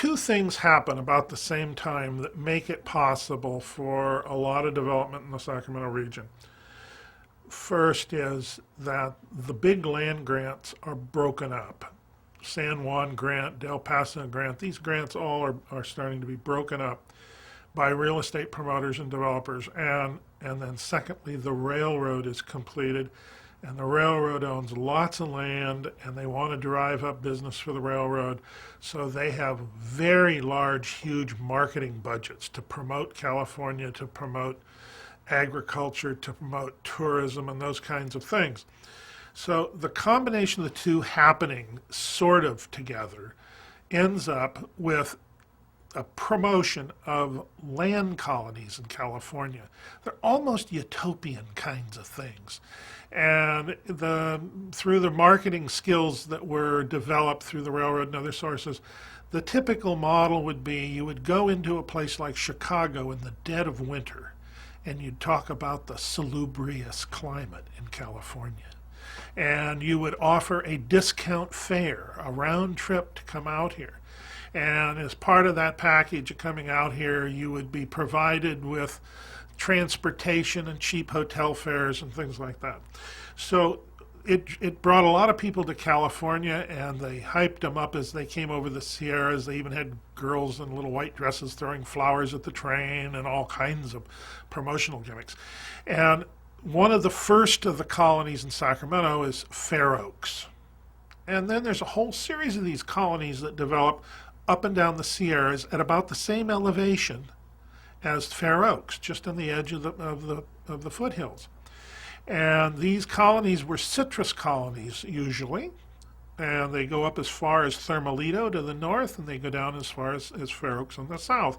two things happen about the same time that make it possible for a lot of development in the Sacramento region. First is that the big land grants are broken up. San Juan grant, Del Paso grant, these grants all are starting to be broken up by real estate promoters and developers. And then secondly, the railroad is completed, and the railroad owns lots of land, and they want to drive up business for the railroad. So they have very large, huge marketing budgets to promote California, to promote agriculture, to promote tourism, and those kinds of things. So the combination of the two happening sort of together ends up with a promotion of land colonies in California. They're almost utopian kinds of things. And through the marketing skills that were developed through the railroad and other sources, the typical model would be you would go into a place like Chicago in the dead of winter, and you'd talk about the salubrious climate in California. And you would offer a discount fare, a round trip to come out here. And as part of that package of coming out here, you would be provided with transportation and cheap hotel fares and things like that. So it brought a lot of people to California, and they hyped them up as they came over the Sierras. They even had girls in little white dresses throwing flowers at the train and all kinds of promotional gimmicks. And one of the first of the colonies in Sacramento is Fair Oaks. And then there's a whole series of these colonies that develop up and down the Sierras at about the same elevation as Fair Oaks, just on the edge of the foothills. And these colonies were citrus colonies usually, and they go up as far as Thermalito to the north, and they go down as far as Fair Oaks on the south.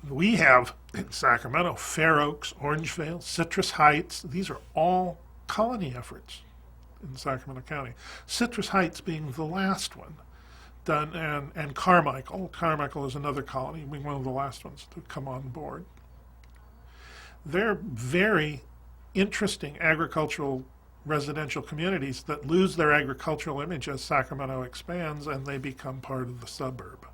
We have in Sacramento Fair Oaks, Orangevale, Citrus Heights. These are all colony efforts in Sacramento County. Citrus Heights being the last one done, and Carmichael. Carmichael is another colony, being one of the last ones to come on board. They're very interesting agricultural residential communities that lose their agricultural image as Sacramento expands, and they become part of the suburb.